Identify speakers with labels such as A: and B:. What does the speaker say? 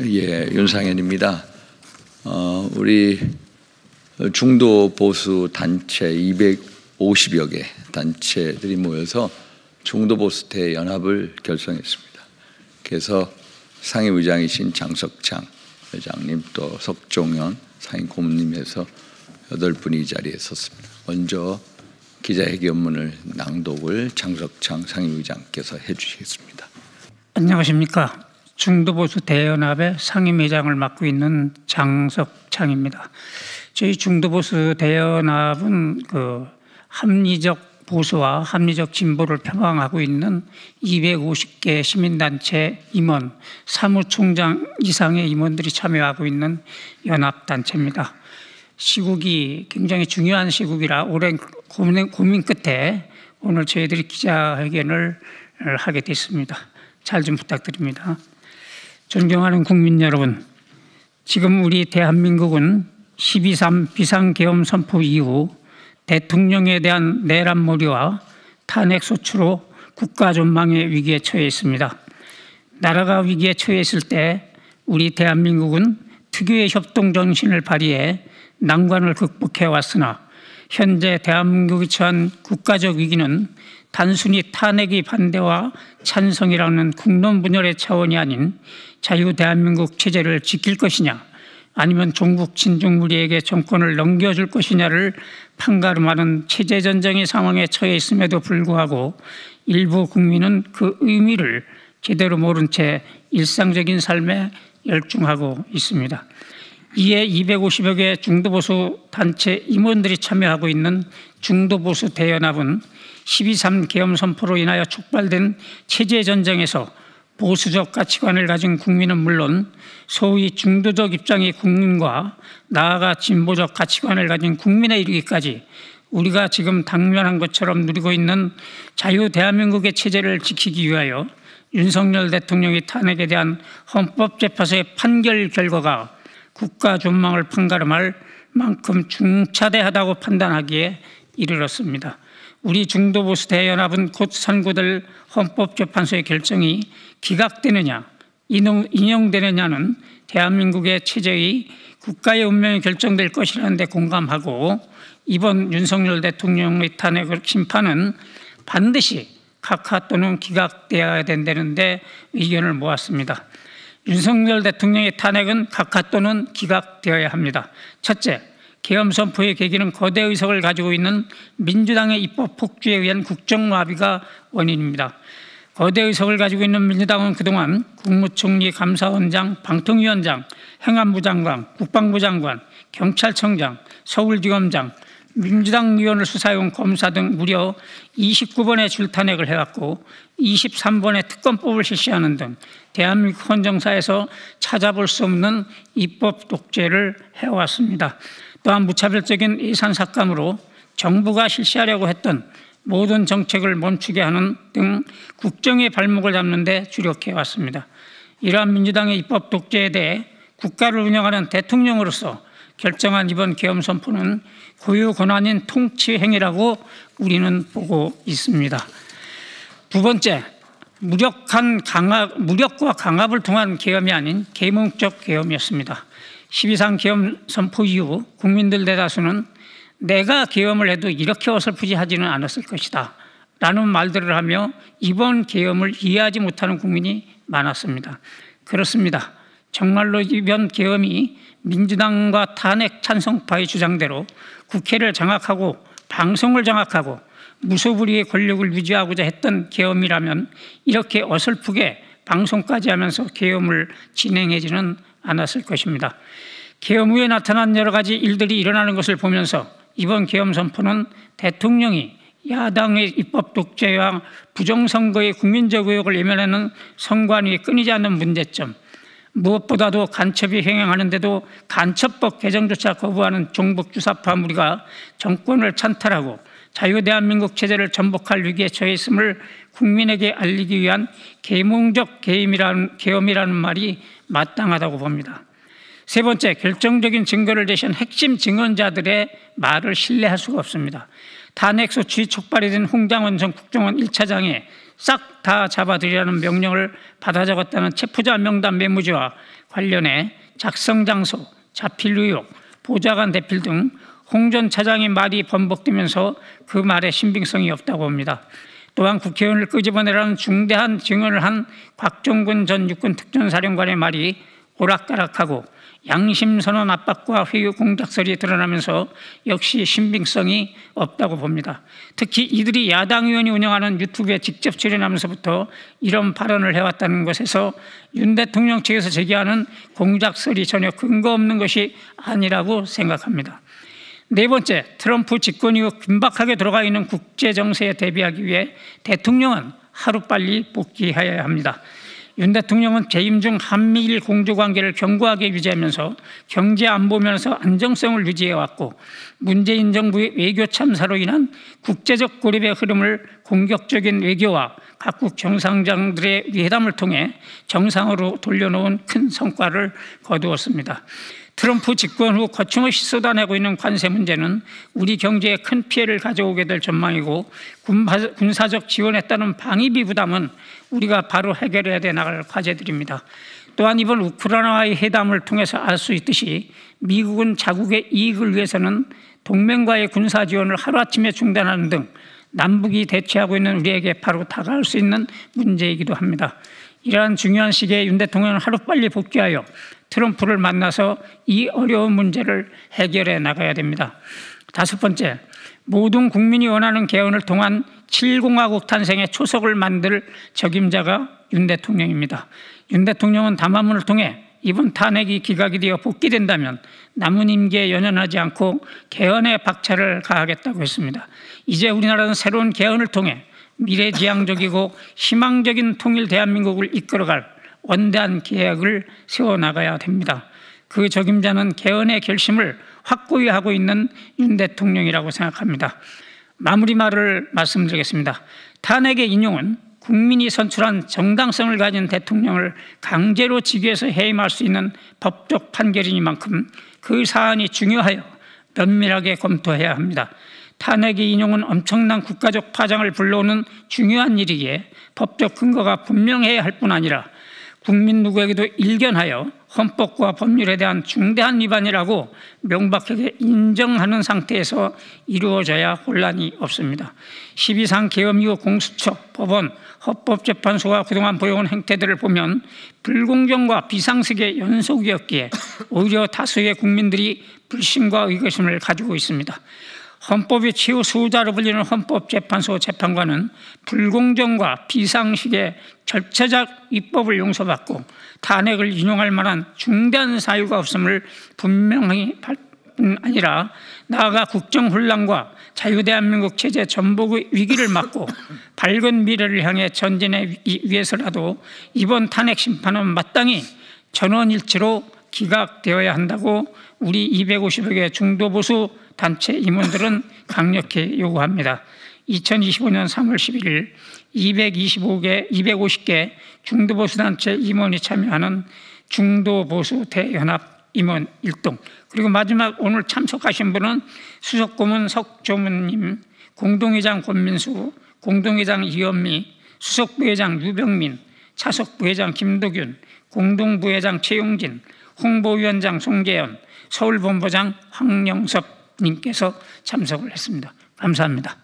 A: 예, 윤상현입니다. 우리 중도 보수 단체 250여 개 단체들이 모여서 중도 보수 대연합을 결성했습니다. 그래서 상임의장이신 장석창 회장님, 또 석종현 상임 고문님에서 8분이 이 자리에 섰습니다. 먼저 기자회견문을 낭독을 장석창 상임의장께서 해주시겠습니다.
B: 안녕하십니까. 중도보수 대연합의 상임회장을 맡고 있는 장석창입니다. 저희 중도보수 대연합은 합리적 보수와 합리적 진보를 표방하고 있는 250개 시민단체 임원, 사무총장 이상의 임원들이 참여하고 있는 연합단체입니다. 시국이 굉장히 중요한 시국이라 오랜 고민 끝에 오늘 저희들이 기자회견을 하게 됐습니다. 잘 좀 부탁드립니다. 존경하는 국민 여러분, 지금 우리 대한민국은 12.3 비상계엄 선포 이후 대통령에 대한 내란몰이와 탄핵소추로 국가존망의 위기에 처해 있습니다. 나라가 위기에 처해 있을 때 우리 대한민국은 특유의 협동정신을 발휘해 난관을 극복해 왔으나 현재 대한민국이 처한 국가적 위기는 단순히 탄핵의 반대와 찬성이라는 국론분열의 차원이 아닌 자유 대한민국 체제를 지킬 것이냐, 아니면 종북 친중무리에게 정권을 넘겨줄 것이냐를 판가름하는 체제전쟁의 상황에 처해 있음에도 불구하고 일부 국민은 그 의미를 제대로 모른 채 일상적인 삶에 열중하고 있습니다. 이에 250여 개 중도보수 단체 임원들이 참여하고 있는 중도보수 대연합은 12.3 계엄 선포로 인하여 촉발된 체제전쟁에서 보수적 가치관을 가진 국민은 물론 소위 중도적 입장의 국민과 나아가 진보적 가치관을 가진 국민에 이르기까지 우리가 지금 당면한 것처럼 누리고 있는 자유 대한민국의 체제를 지키기 위하여 윤석열 대통령의 탄핵에 대한 헌법재판소의 판결 결과가 국가 존망을 판가름할 만큼 중차대하다고 판단하기에 이르렀습니다. 우리 중도보수 대연합은 곧 선고될 헌법재판소의 결정이 기각되느냐 인용되느냐는 대한민국의 체제의 국가의 운명이 결정될 것이라는 데 공감하고, 이번 윤석열 대통령의 탄핵 심판은 반드시 각하 또는 기각되어야 된다는 데 의견을 모았습니다. 윤석열 대통령의 탄핵은 각하 또는 기각되어야 합니다. 첫째, 계엄 선포의 계기는 거대 의석을 가지고 있는 민주당의 입법 폭주에 의한 국정마비가 원인입니다. 거대 의석을 가지고 있는 민주당은 그동안 국무총리, 감사원장, 방통위원장, 행안부 장관, 국방부 장관, 경찰청장, 서울지검장, 민주당 의원을 수사해온 검사 등 무려 29번의 줄탄핵을 해왔고 23번의 특검법을 실시하는 등 대한민국 헌정사에서 찾아볼 수 없는 입법 독재를 해왔습니다. 또한 무차별적인 예산삭감으로 정부가 실시하려고 했던 모든 정책을 멈추게 하는 등 국정의 발목을 잡는 데 주력해왔습니다. 이러한 민주당의 입법 독재에 대해 국가를 운영하는 대통령으로서 결정한 이번 계엄 선포는 고유 권한인 통치 행위라고 우리는 보고 있습니다. 두 번째, 무력과 강압을 통한 계엄이 아닌 계몽적 계엄이었습니다. 12.3 계엄 선포 이후 국민들 대다수는 내가 계엄을 해도 이렇게 어설프지 하지는 않았을 것이다 라는 말들을 하며 이번 계엄을 이해하지 못하는 국민이 많았습니다. 그렇습니다. 정말로 이번 계엄이 민주당과 탄핵 찬성파의 주장대로 국회를 장악하고 방송을 장악하고 무소불위의 권력을 유지하고자 했던 계엄이라면 이렇게 어설프게 방송까지 하면서 계엄을 진행하지는 않았을 것입니다. 계엄 후에 나타난 여러 가지 일들이 일어나는 것을 보면서 이번 계엄 선포는 대통령이 야당의 입법 독재와 부정선거의 국민적 의혹을 외면하는 선관위의 끊이지 않는 문제점, 무엇보다도 간첩이 횡행하는데도 간첩법 개정조차 거부하는 종북 주사파 무리가 정권을 찬탈하고 자유 대한민국 체제를 전복할 위기에 처해 있음을 국민에게 알리기 위한 계몽적 계엄이라는 말이 마땅하다고 봅니다. 세 번째, 결정적인 증거를 제시한 핵심 증언자들의 말을 신뢰할 수가 없습니다. 탄핵소추 촉발이 된 홍장원 전 국정원 1차장의 싹 다 잡아들이라는 명령을 받아 적었다는 체포자 명단 메모지와 관련해 작성 장소, 자필 의혹, 보좌관 대필 등 홍 전 차장의 말이 번복되면서 그 말에 신빙성이 없다고 봅니다. 또한 국회의원을 끄집어내라는 중대한 증언을 한 곽종근 전 육군 특전사령관의 말이 오락가락하고 양심선언 압박과 회유 공작설이 드러나면서 역시 신빙성이 없다고 봅니다. 특히 이들이 야당 의원이 운영하는 유튜브에 직접 출연하면서부터 이런 발언을 해왔다는 것에서 윤 대통령 측에서 제기하는 공작설이 전혀 근거 없는 것이 아니라고 생각합니다. 네 번째, 트럼프 집권 이후 긴박하게 들어가 있는 국제 정세에 대비하기 위해 대통령은 하루빨리 복귀해야 합니다. 윤 대통령은 재임 중 한미일 공조관계를 견고하게 유지하면서 경제 안보 면에서 안정성을 유지해왔고 문재인 정부의 외교 참사로 인한 국제적 고립의 흐름을 공격적인 외교와 각국 정상장들의 회담을 통해 정상으로 돌려놓은 큰 성과를 거두었습니다. 트럼프 집권 후 거침없이 쏟아내고 있는 관세 문제는 우리 경제에 큰 피해를 가져오게 될 전망이고 군사적 지원에 따른 방위비 부담은 우리가 바로 해결해야 돼 나갈 과제들입니다. 또한 이번 우크라이나와의 회담을 통해서 알 수 있듯이 미국은 자국의 이익을 위해서는 동맹과의 군사 지원을 하루아침에 중단하는 등 남북이 대치하고 있는 우리에게 바로 다가올 수 있는 문제이기도 합니다. 이러한 중요한 시기에 윤 대통령은 하루빨리 복귀하여 트럼프를 만나서 이 어려운 문제를 해결해 나가야 됩니다. 다섯 번째, 모든 국민이 원하는 개헌을 통한 7공화국 탄생의 초석을 만들 적임자가 윤 대통령입니다. 윤 대통령은 담화문을 통해 이번 탄핵이 기각이 되어 복귀된다면 남은 임기에 연연하지 않고 개헌에 박차를 가하겠다고 했습니다. 이제 우리나라는 새로운 개헌을 통해 미래지향적이고 희망적인 통일 대한민국을 이끌어갈 원대한 계획을 세워나가야 됩니다. 그 적임자는 개헌의 결심을 확고히 하고 있는 윤 대통령이라고 생각합니다. 마무리 말을 말씀드리겠습니다. 탄핵의 인용은 국민이 선출한 정당성을 가진 대통령을 강제로 직위에서 해임할 수 있는 법적 판결이니만큼 그 사안이 중요하여 면밀하게 검토해야 합니다. 탄핵의 인용은 엄청난 국가적 파장을 불러오는 중요한 일이기에 법적 근거가 분명해야 할 뿐 아니라 국민 누구에게도 일견하여 헌법과 법률에 대한 중대한 위반이라고 명백하게 인정하는 상태에서 이루어져야 혼란이 없습니다. 12상 계엄 이후 공수처, 법원, 헌법재판소가 그동안 보여온 행태들을 보면 불공정과 비상식의 연속이었기에 오히려 다수의 국민들이 불신과 의구심을 가지고 있습니다. 헌법의 최후 수호자로 불리는 헌법재판소 재판관은 불공정과 비상식의 절차적 입법을 용서받고 탄핵을 인용할 만한 중대한 사유가 없음을 분명히 아니라 나아가 국정혼란과 자유대한민국 체제 전복의 위기를 막고 밝은 미래를 향해 전진하기 위해서라도 이번 탄핵 심판은 마땅히 전원일치로 기각되어야 한다고 우리 250여 개 중도보수 단체 임원들은 강력히 요구합니다. 2025년 3월 11일 250개 중도보수단체 임원이 참여하는 중도보수 대연합 임원 일동, 그리고 마지막 오늘 참석하신 분은 수석고문 석조문님, 공동회장 권민수, 공동회장 이현미, 수석부회장 유병민, 차석부회장 김도균, 공동부회장 최용진, 홍보위원장 송계현, 서울본부장 황영섭 님께서 참석을 했습니다. 감사합니다.